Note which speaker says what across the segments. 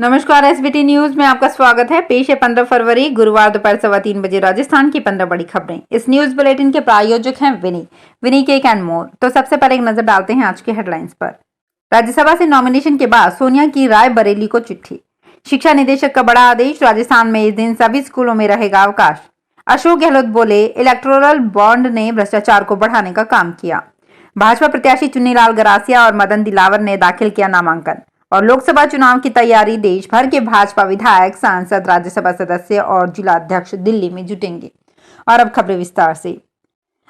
Speaker 1: नमस्कार, SBT news में आपका स्वागत है। पेश है 15 फरवरी गुरुवार दोपहर 3:15 बजे राजस्थान की 15 बड़ी खबरें। इस न्यूज बुलेटिन के प्रायोजक हैं विनी केक एंड मोर। तो सबसे पहले एक नजर डालते हैं आज के हेडलाइंस पर। राज्यसभा से नॉमिनेशन के बाद सोनिया की रायबरेली को चिट्ठी। शिक्षा निदेशक का बड़ा आदेश। राजस्थान में इस दिन सभी स्कूलों में रहेगा अवकाश। अशोक गहलोत बोले, इलेक्टोरल बॉन्ड ने भ्रष्टाचार को बढ़ाने का काम किया। भाजपा प्रत्याशी चुन्नीलाल गरासिया और मदन दिलावर ने दाखिल किया नामांकन। और लोकसभा चुनाव की तैयारी। देश भर के भाजपा विधायक, सांसद, राज्यसभा सदस्य और जिला अध्यक्ष दिल्ली में जुटेंगे। और अब खबरें विस्तार से।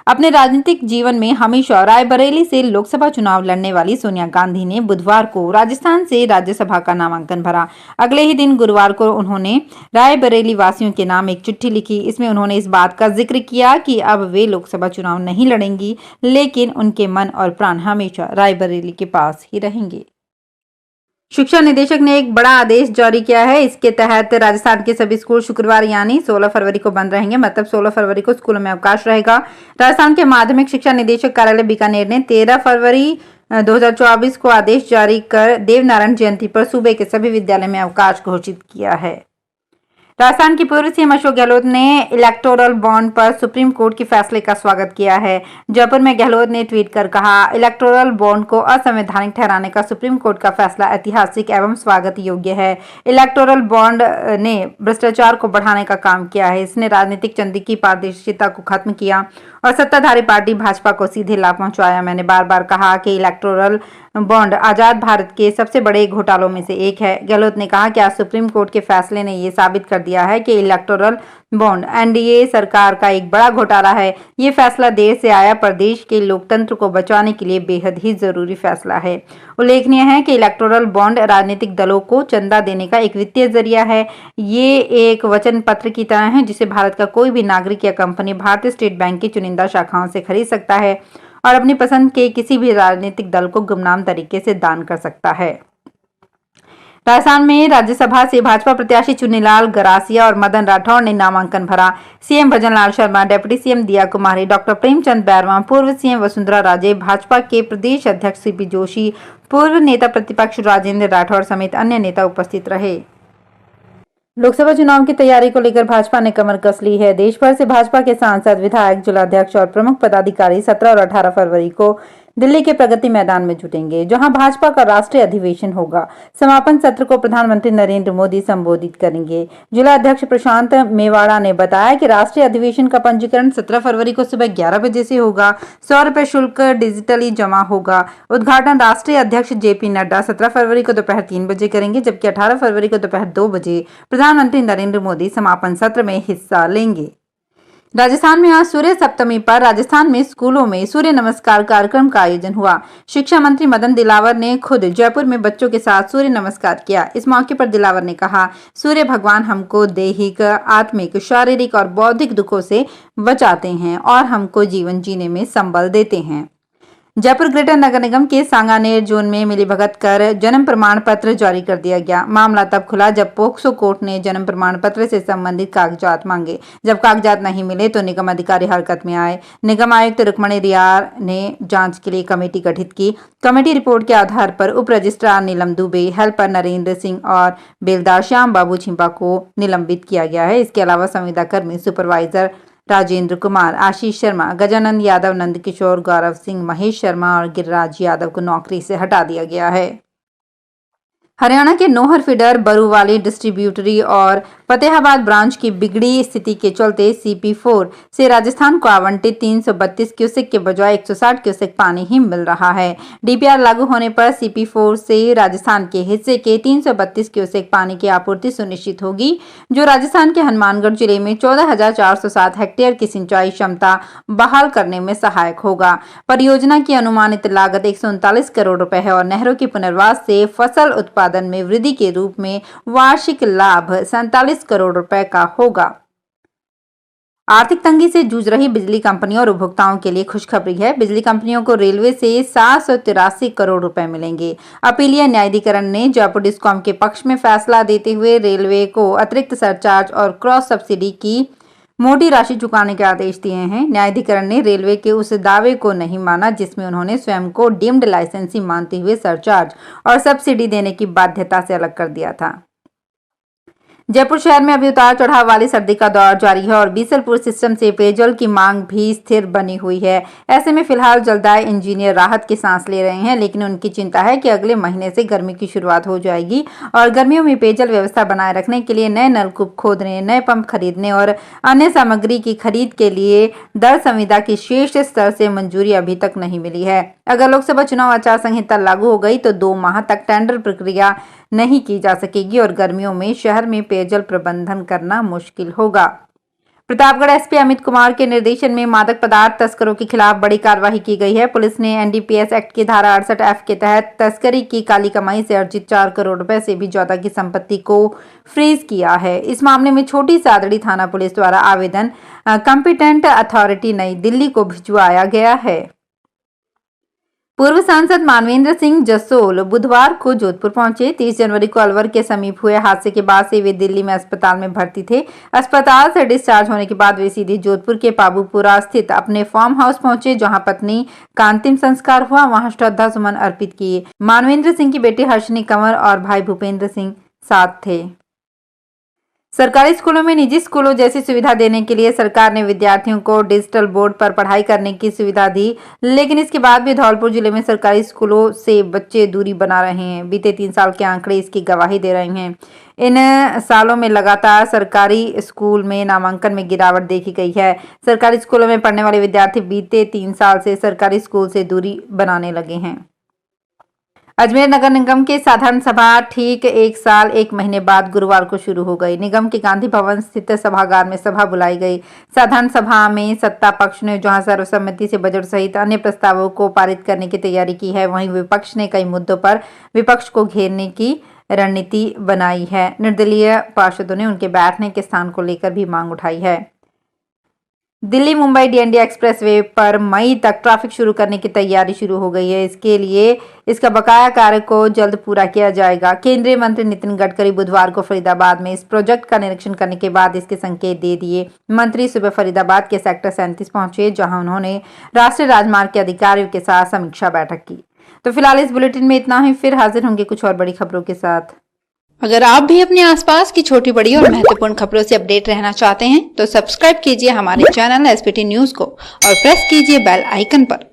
Speaker 1: अपने राजनीतिक जीवन में हमेशा रायबरेली से लोकसभा चुनाव लड़ने वाली सोनिया गांधी ने बुधवार को राजस्थान से राज्यसभा का नामांकन भरा। अगले ही दिन गुरुवार को उन्होंने रायबरेली वासियों के नाम एक चिट्ठी लिखी। इसमें उन्होंने इस बात का जिक्र किया कि अब वे लोकसभा चुनाव नहीं लड़ेंगी, लेकिन उनके मन और प्राण हमेशा रायबरेली के पास ही रहेंगे। शिक्षा निदेशक ने एक बड़ा आदेश जारी किया है। इसके तहत राजस्थान के सभी स्कूल शुक्रवार यानी 16 फरवरी को बंद रहेंगे। मतलब 16 फरवरी को स्कूलों में अवकाश रहेगा। राजस्थान के माध्यमिक शिक्षा निदेशक कार्यालय बीकानेर ने 13 फरवरी 2024 को आदेश जारी कर देवनारायण जयंती पर सूबे के सभी विद्यालय में अवकाश घोषित किया है। राजस्थान की पूर्व सीएम अशोक गहलोत ने इलेक्टोरल बॉन्ड पर सुप्रीम कोर्ट के फैसले का स्वागत किया है। जयपुर में गहलोत ने ट्वीट कर कहा, इलेक्टोरल बॉन्ड को असंवैधानिक ठहराने का सुप्रीम कोर्ट का फैसला ऐतिहासिक एवं स्वागत योग्य है। इलेक्टोरल बॉन्ड ने भ्रष्टाचार को बढ़ाने का काम किया है। इसने राजनीतिक चंदी की पारदर्शिता को खत्म किया और सत्ताधारी पार्टी भाजपा को सीधे लाभ पहुंचाया। मैंने बार बार कहा कि इलेक्टोरल बॉन्ड आजाद भारत के सबसे बड़े घोटालों में से एक है। गहलोत ने कहा कि आज सुप्रीम कोर्ट के फैसले ने यह साबित कर दिया है कि इलेक्टोरल बॉन्ड एनडीए सरकार का एक बड़ा घोटाला है। ये फैसला देर से आया, पर देश के लोकतंत्र को बचाने के लिए बेहद ही जरूरी फैसला है। उल्लेखनीय है कि इलेक्टोरल बॉन्ड राजनीतिक दलों को चंदा देने का एक वित्तीय जरिया है। ये एक वचन पत्र की तरह है जिसे भारत का कोई भी नागरिक या कंपनी भारतीय स्टेट बैंक की चुनिंदा शाखाओं से खरीद सकता है और अपनी पसंद के किसी भी राजनीतिक दल को गुमनाम तरीके से दान कर सकता है। राजस्थान में राज्यसभा से भाजपा प्रत्याशी चुन्नीलाल गरासिया और मदन राठौड़ ने नामांकन भरा। CM Bhajanlal Sharma, deputy CM दिया कुमारी, डॉक्टर प्रेमचंद बैरवा, पूर्व सीएम वसुंधरा राजे, भाजपा के प्रदेश अध्यक्ष सीपी जोशी, पूर्व नेता प्रतिपक्ष राजेंद्र राठौड़ समेत अन्य नेता उपस्थित रहे। लोकसभा चुनाव की तैयारी को लेकर भाजपा ने कमर कस ली है। देश भर से भाजपा के सांसद, विधायक, जिलाध्यक्ष और प्रमुख पदाधिकारी 17 और 18 फरवरी को दिल्ली के प्रगति मैदान में जुटेंगे, जहां भाजपा का राष्ट्रीय अधिवेशन होगा। समापन सत्र को प्रधानमंत्री नरेंद्र मोदी संबोधित करेंगे। जिला अध्यक्ष प्रशांत मेवाड़ा ने बताया कि राष्ट्रीय अधिवेशन का पंजीकरण 17 फरवरी को सुबह 11 बजे से होगा। 100 रुपए शुल्क डिजिटली जमा होगा। उद्घाटन राष्ट्रीय अध्यक्ष जेपी नड्डा 17 फरवरी को दोपहर 3 बजे करेंगे, जबकि 18 फरवरी को दोपहर 2 बजे प्रधानमंत्री नरेंद्र मोदी समापन सत्र में हिस्सा लेंगे। राजस्थान में आज सूर्य सप्तमी पर राजस्थान में स्कूलों में सूर्य नमस्कार कार्यक्रम का आयोजन हुआ। शिक्षा मंत्री मदन दिलावर ने खुद जयपुर में बच्चों के साथ सूर्य नमस्कार किया। इस मौके पर दिलावर ने कहा, सूर्य भगवान हमको दैहिक, आत्मिक, शारीरिक और बौद्धिक दुखों से बचाते हैं और हमको जीवन जीने में संबल देते हैं। जयपुर ग्रेटर नगर निगम के सांगानेर जोन में मिलीभगत कर जन्म प्रमाण पत्र जारी कर दिया गया। मामला तब खुला जब पोक्सो कोर्ट ने जन्म प्रमाण पत्र से संबंधित कागजात मांगे। जब कागजात नहीं मिले तो निगम अधिकारी हरकत में आए। निगम आयुक्त रुक्मणी रियार ने जांच के लिए कमेटी गठित की। कमेटी रिपोर्ट के आधार पर उप रजिस्ट्रार नीलम दुबे, हेल्पर नरेंद्र सिंह और बेलदार श्याम बाबू छिंपा को निलंबित किया गया है। इसके अलावा संविदा कर्मी, सुपरवाइजर राजेंद्र कुमार, आशीष शर्मा, गजानंद यादव, नंद किशोर, गौरव सिंह, महेश शर्मा और गिरिराज यादव को नौकरी से हटा दिया गया है। हरियाणा के नोहर फीडर, बरूवाली डिस्ट्रीब्यूटरी और फतेहाबाद ब्रांच की बिगड़ी स्थिति के चलते CP4 से राजस्थान को आवंटित 332 क्यूसेक के बजाय 160 क्यूसेक पानी ही मिल रहा है। DPR लागू होने पर CP4 से राजस्थान के हिस्से के 332 क्यूसेक पानी की आपूर्ति सुनिश्चित होगी, जो राजस्थान के हनुमानगढ़ जिले में 14,407 हेक्टेयर की सिंचाई क्षमता बहाल करने में सहायक होगा। परियोजना की अनुमानित लागत 139 करोड़ रुपए है और नहरों के पुनर्वास से फसल उत्पादन में वृद्धि के रूप में वार्षिक लाभ 47 करोड़ रुपए का होगा। आर्थिक तंगी से जूझ रही बिजली कंपनियों और उपभोक्ताओं के लिए खुशखबरी है। बिजली कंपनियों को रेलवे से 783 करोड़ रुपए मिलेंगे। अपीलीय न्यायाधिकरण ने जयपुर डिस्कॉम के पक्ष में फैसला देते हुए रेलवे को अतिरिक्त सरचार्ज और क्रॉस सब्सिडी की मोटी राशि चुकाने के आदेश दिए हैं। न्यायाधिकरण ने रेलवे के उस दावे को नहीं माना जिसमें उन्होंने स्वयं को डीम्ड लाइसेंसी मानते हुए सरचार्ज और सब्सिडी देने की बाध्यता से अलग कर दिया था। जयपुर शहर में अभी उतार चढ़ाव वाली सर्दी का दौर जारी है और बीसलपुर सिस्टम से पेयजल की मांग भी स्थिर बनी हुई है। ऐसे में फिलहाल जलदाय इंजीनियर राहत की सांस ले रहे हैं, लेकिन उनकी चिंता है कि अगले महीने से गर्मी की शुरुआत हो जाएगी और गर्मियों में पेयजल व्यवस्था बनाए रखने के लिए नए नलकूप खोदने, नए पंप खरीदने और अन्य सामग्री की खरीद के लिए दर संविदा की शीर्ष स्तर से मंजूरी अभी तक नहीं मिली है। अगर लोकसभा चुनाव आचार संहिता लागू हो गई तो 2 माह तक टेंडर प्रक्रिया नहीं की जा सकेगी और गर्मियों में शहर में पेयजल प्रबंधन करना मुश्किल होगा। प्रतापगढ़ एसपी अमित कुमार के निर्देशन में मादक पदार्थ तस्करों के खिलाफ बड़ी कार्रवाई की गई है। पुलिस ने एनडीपीएस एक्ट की धारा 68F के तहत तस्करी की काली कमाई से अर्जित 4 करोड़ रुपए से भी ज्यादा की संपत्ति को फ्रीज किया है। इस मामले में छोटी सादड़ी थाना पुलिस द्वारा आवेदन कॉम्पिटेंट अथॉरिटी नई दिल्ली को भिजवाया गया है। पूर्व सांसद मानवेंद्र सिंह जसोल बुधवार को जोधपुर पहुंचे। 30 जनवरी को अलवर के समीप हुए हादसे के बाद से वे दिल्ली में अस्पताल में भर्ती थे। अस्पताल से डिस्चार्ज होने के बाद वे सीधे जोधपुर के पाबूपुरा स्थित अपने फार्म हाउस पहुंचे, जहां पत्नी का अंतिम संस्कार हुआ। वहां श्रद्धा सुमन अर्पित किए। मानवेंद्र सिंह की बेटी हर्षिनी कंवर और भाई भूपेंद्र सिंह साथ थे। सरकारी स्कूलों में निजी स्कूलों जैसी सुविधा देने के लिए सरकार ने विद्यार्थियों को डिजिटल बोर्ड पर पढ़ाई करने की सुविधा दी, लेकिन इसके बाद भी धौलपुर जिले में सरकारी स्कूलों से बच्चे दूरी बना रहे हैं। बीते 3 साल के आंकड़े इसकी गवाही दे रहे हैं। इन सालों में लगातार सरकारी स्कूल में नामांकन में गिरावट देखी गई है। सरकारी स्कूलों में पढ़ने वाले विद्यार्थी बीते 3 साल से सरकारी स्कूल से दूरी बनाने लगे हैं। अजमेर नगर निगम की साधारण सभा ठीक 1 साल 1 महीने बाद गुरुवार को शुरू हो गई। निगम के गांधी भवन स्थित सभागार में सभा बुलाई गई। साधारण सभा में सत्ता पक्ष ने जहां सर्वसम्मति से बजट सहित अन्य प्रस्तावों को पारित करने की तैयारी की है, वहीं विपक्ष ने कई मुद्दों पर विपक्ष को घेरने की रणनीति बनाई है। निर्दलीय पार्षदों ने उनके बैठने के स्थान को लेकर भी मांग उठाई है। दिल्ली मुंबई डीएनडी एक्सप्रेसवे पर मई तक ट्रैफिक शुरू करने की तैयारी शुरू हो गई है। इसके लिए इसका बकाया कार्य को जल्द पूरा किया जाएगा। केंद्रीय मंत्री नितिन गडकरी बुधवार को फरीदाबाद में इस प्रोजेक्ट का निरीक्षण करने के बाद इसके संकेत दे दिए। मंत्री सुबह फरीदाबाद के सेक्टर 37 पहुंचे, जहां उन्होंने राष्ट्रीय राजमार्ग के अधिकारियों के साथ समीक्षा बैठक की। तो फिलहाल इस बुलेटिन में इतना ही। फिर हाजिर होंगे कुछ और बड़ी खबरों के साथ।
Speaker 2: अगर आप भी अपने आसपास की छोटी बड़ी और महत्वपूर्ण खबरों से अपडेट रहना चाहते हैं तो सब्सक्राइब कीजिए हमारे चैनल एसपीटी न्यूज को और प्रेस कीजिए बेल आइकन पर।